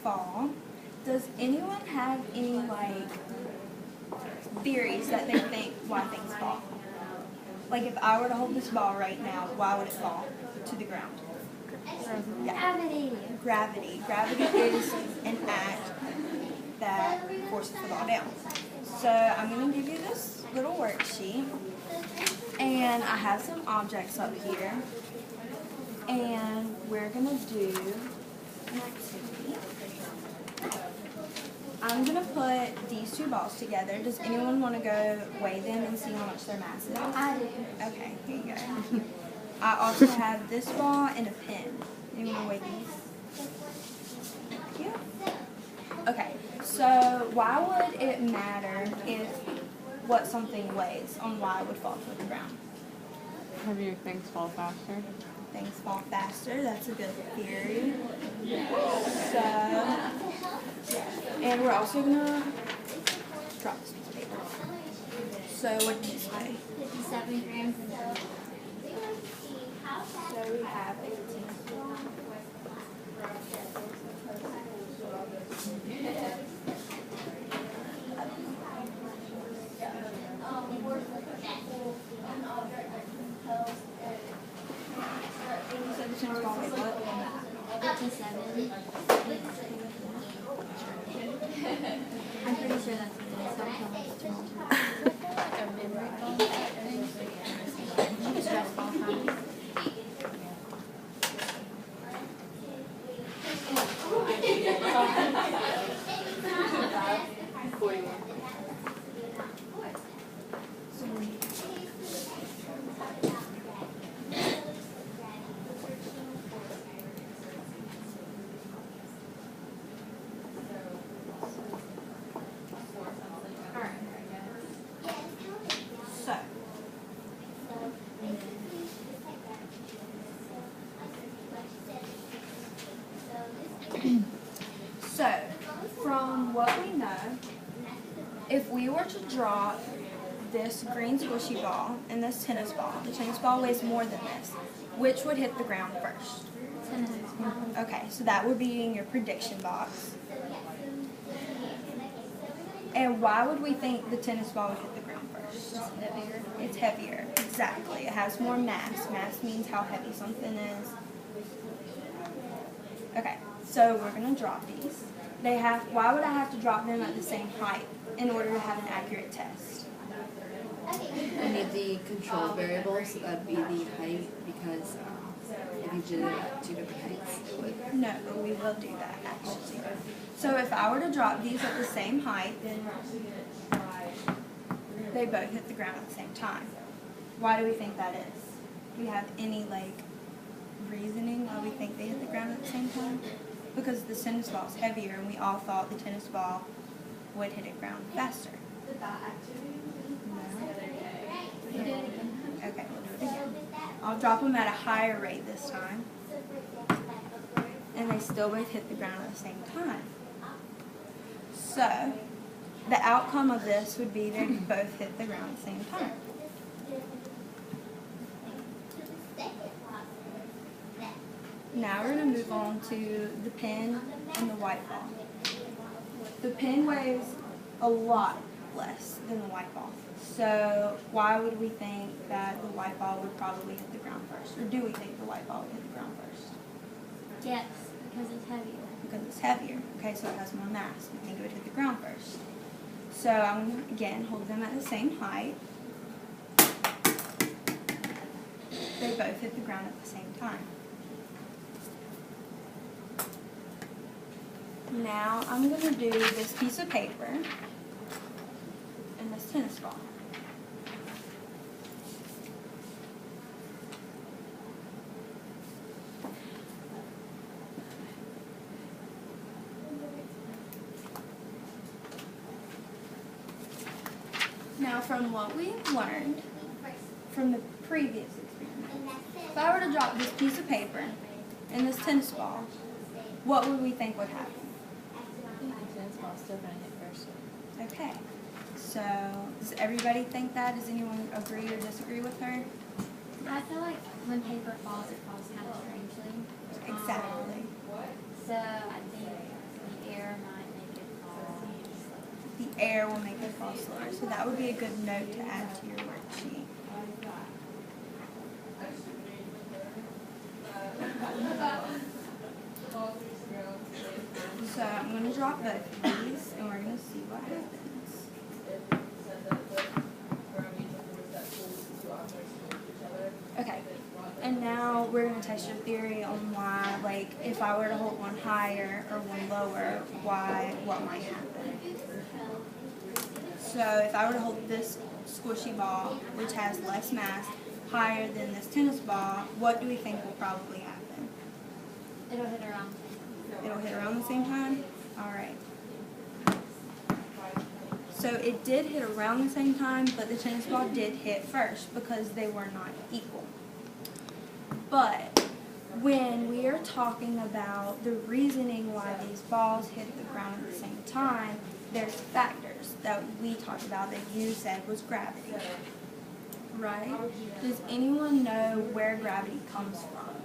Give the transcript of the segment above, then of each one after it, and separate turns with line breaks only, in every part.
fall, does anyone have any, theories that they think why things fall? Like, if I were to hold this ball right now, why would it fall to the ground?
Gravity.
Gravity. Gravity is an act that forces the ball down. So I'm going to give you this little worksheet, and I have some objects up here, and we're going to do an activity. I'm going to put these two balls together. Does anyone want to go weigh them and see how much their mass is?
I do.
Okay, here you go. I also have this ball and a pin. Anyone want to weigh these? Thank you. Okay, so why would it matter if what something weighs on why it would fall to the ground?
Heavier things fall faster.
Things fall faster. That's a good theory. So, and we're also going to drop this piece of paper. So what did you say?
57 grams.
So we have 18. So the tennis ball weighs what?
57. I'm pretty sure that's what it is. Don't tell me it's wrong.
Like a memory ball.
Stress ball time.
So, from what we know, if we were to drop this green squishy ball and this tennis ball, the tennis ball weighs more than this, which would hit the ground first?
Tennis.
Okay, so that would be in your prediction box. And why would we think the tennis ball would hit the ground first?
It's heavier.
It's heavier, exactly. It has more mass. Mass means how heavy something is. Okay, so we're going to drop these. Why would I have to drop them at the same height in order to have an accurate test?
We need the control variable, so that'd be the height, because if you did it at two different heights, it would.
No, but we will do that actually. So if I were to drop these at the same height, then they both hit the ground at the same time. Why do we think that is? Do we have any reasoning why we think they hit the ground at the same time? Because the tennis ball is heavier, and we all thought the tennis ball would hit the ground faster.
You do it again.
Okay, we'll do it again. I'll drop them at a higher rate this time, and they still both hit the ground at the same time. So, the outcome of this would be they both hit the ground at the same time. Now we're going to move on to the pin and the white ball. The pin weighs a lot less than the white ball. So why would we think that the white ball would probably hit the ground first? Or do we think the white ball would hit the ground first?
Yes, because it's heavier.
Because it's heavier. Okay, so it has more mass. We think it would hit the ground first. So I'm going to, again, hold them at the same height. They both hit the ground at the same time. Now I'm going to do this piece of paper and this tennis ball. Now from what we learned from the previous experiment, if I were to drop this piece of paper and this tennis ball, what would we think would happen?
The tennis ball's still going to hit first.
Okay, so does everybody think that? Does anyone agree or disagree with her?
I feel like when paper falls, it falls kind of strangely.
Exactly.
So I think
air will make it fall slower. So that would be a good note to add to your worksheet. So I'm going to drop both of these, and we're going to see what happens. Okay, and now we're going to test your theory on why, like, if I were to hold one higher or one lower, what might happen. So if I were to hold this squishy ball, which has less mass, higher than this tennis ball, what do we think will probably happen?
It'll hit around.
It'll hit around the same time? Alright. So it did hit around the same time, but the tennis ball did hit first because they were not equal. But when we are talking about the reasoning why these balls hit the ground at the same time, there's factors that we talked about that you said was gravity. Right? Does anyone know where gravity comes from?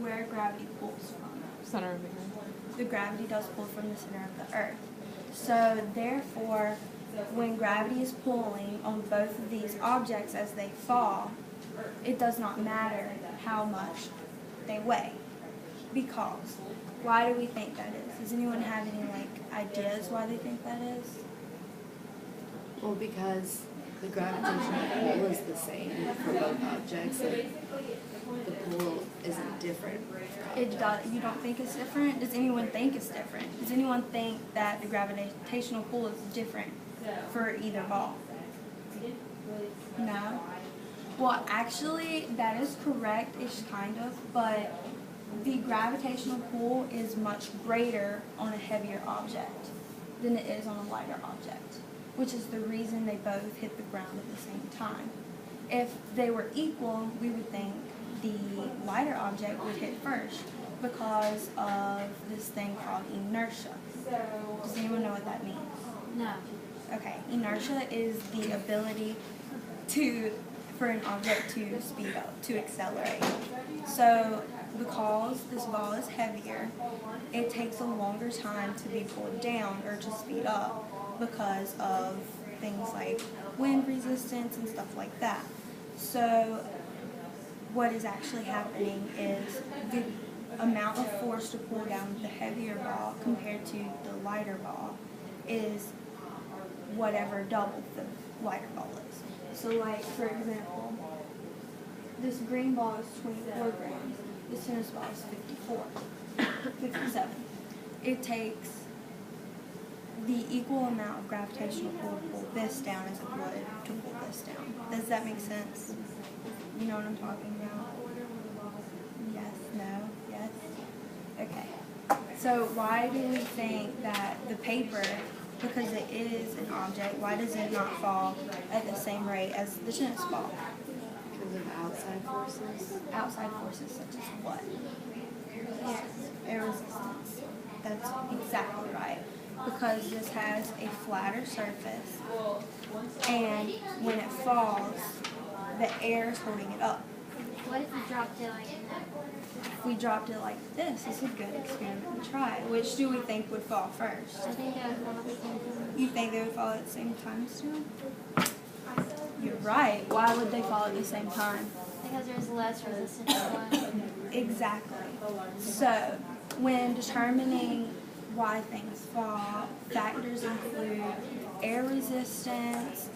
Where gravity pulls from?
Center of the earth.
The gravity does pull from the center of the earth. So therefore, when gravity is pulling on both of these objects as they fall, it does not matter how much they weigh. Because, why do we think that is? Does anyone have any ideas why they think that is?
Well, because the gravitational pull is the same for both objects, and the pull isn't different.
It does. You don't think it's different? Does anyone think it's different? Does anyone think that the gravitational pull is different for either ball? No? Well, actually, that is correct-ish, kind of, but the gravitational pull is much greater on a heavier object than it is on a lighter object, which is the reason they both hit the ground at the same time. If they were equal, we would think the lighter object would hit first because of this thing called inertia. Does anyone know what that means?
No.
Okay, inertia is the ability for an object to speed up, to accelerate. So because this ball is heavier, it takes a longer time to be pulled down or to speed up because of things like wind resistance and stuff like that. So what is actually happening is the amount of force to pull down the heavier ball compared to the lighter ball is whatever double the lighter ball is. So like, for example, this green ball is 24 grams, this tennis ball is 57. It takes the equal amount of gravitational pull to pull this down as it would to pull this down. Does that make sense? You know what I'm talking about? Yes, no, yes? Okay. So why do we think that the paper, because it is an object, why does it not fall at the same rate as the tennis ball?
Because of outside forces.
Outside forces such as what? Air resistance. That's exactly right. Because this has a flatter surface, and when it falls, the air is holding it up.
What if you dropped it like that?
If we dropped it like this, it's a good experiment to try. Which do we think would fall first?
I think it would fall at the same time.
You think they would fall at the same time still? You're right. Why would they fall at the same time?
Because there's less resistance to one.
Exactly. So, when determining why things fall, factors include air resistance,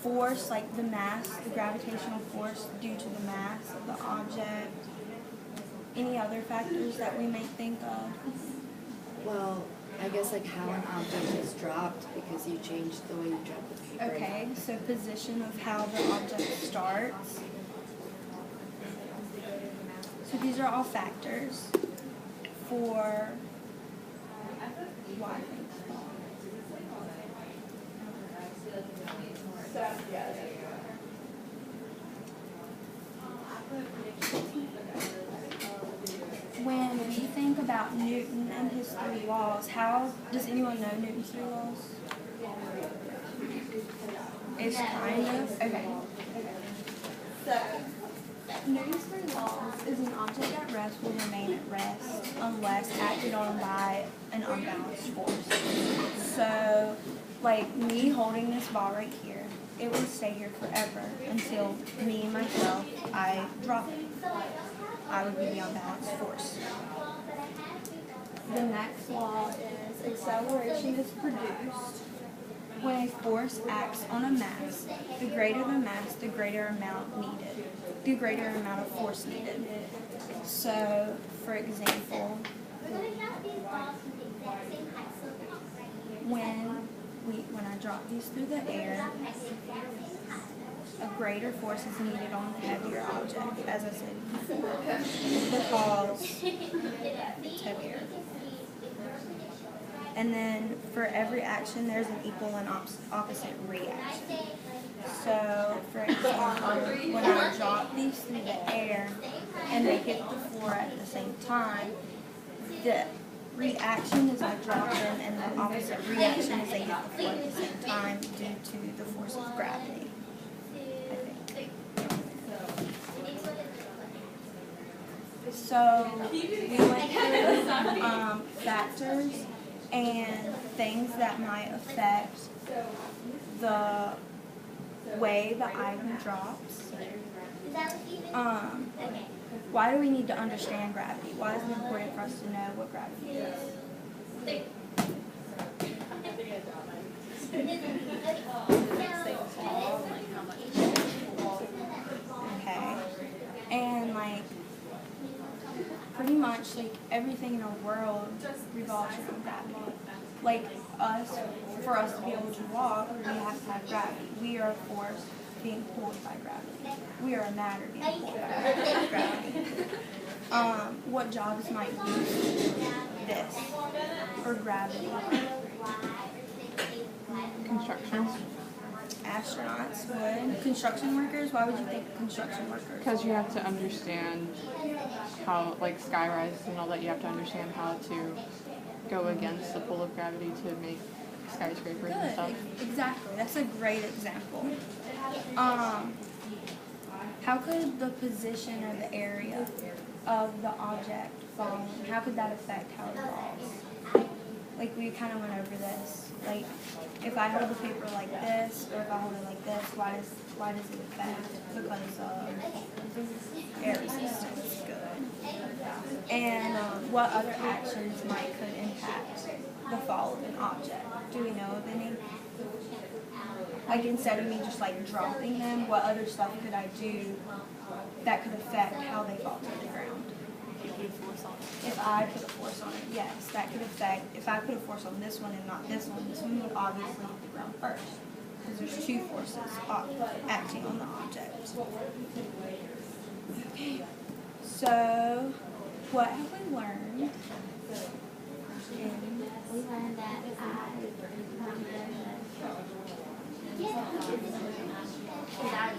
force, like the mass, the gravitational force due to the mass of the object, any other factors that we may think of.
Well, I guess like how an object is dropped because you changed the way you drop the paper.
Okay, so position of how the object starts. So these are all factors for why things fall. When we think about Newton and his three laws, how does anyone know Newton's three laws? It's kind of okay. So Newton's three laws is an object at rest will remain at rest unless acted on by an unbalanced force. So, like me holding this ball right here, it will stay here forever until me, myself, I drop it. I would be the unbalanced force. The next law is acceleration is produced when a force acts on a mass. The greater the mass, the greater amount needed. The greater amount of force needed. So, for example, when I drop these through the air, a greater force is needed on the heavier object, as I said before, because it's heavier. And then for every action, there's an equal and opposite reaction. So, for example, when I drop these through the air and they hit the floor at the same time, the reaction is I drop them, and the opposite reaction is they hit the floor at the same time due to the force of gravity, I think. So, we went through factors and things that might affect the way the item drops. Why do we need to understand gravity? Why is it important for us to know what gravity is? Okay. And like pretty much like everything in our world revolves around gravity. Like for us to be able to walk, we have to have gravity. We are a force being pulled by gravity. We are a matter being pulled by gravity. What jobs might use this or gravity?
Construction.
Astronauts would. Construction workers? Why would you think construction workers?
Because you have to understand how, like sky rises and all that, you have to understand how to go against the pull of gravity to make skyscrapers and stuff.
Good, exactly. That's a great example. How could the position or the area of the object falling, how could that affect how it falls? Like we kind of went over this. Like if I hold the paper like this, or if I hold it like this, why does it affect? Because of air resistance. Good. And what other actions could impact the fall of an object? Do we know of any? Like instead of me just like dropping them, what other stuff could I do that could affect how they fall to the ground? If I put a force on it, yes, that could affect. If I put a force on this one and not this one would obviously hit the ground first, because there's two forces acting on the object. Okay, so what have we learned?
We learned that I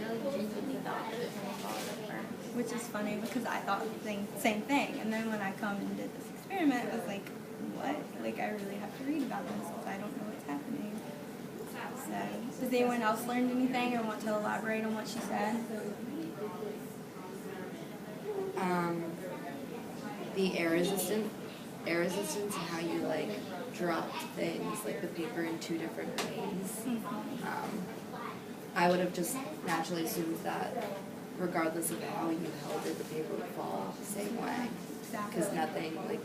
really genuinely thought that it was going to fall over.
Which is funny because I thought the same thing, and then when I come and did this experiment, I was like, what? Like I really have to read about this because I don't know what's happening. So, has anyone else learned anything or want to elaborate on what she said?
The air resistance and how you like dropped things like the paper in two different ways. I would have just naturally assumed that regardless of how you held it, the paper would fall the same way.
Exactly.
Because nothing, like,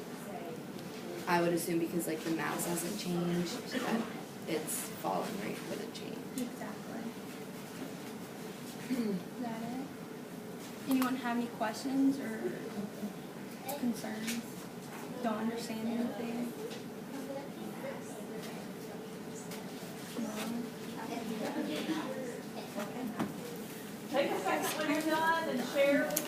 I would assume because like the mass hasn't changed, that its falling rate wouldn't change.
Exactly. Is that it? Anyone have any questions or concerns? Don't understand anything? No?
Take a second when you're done and share with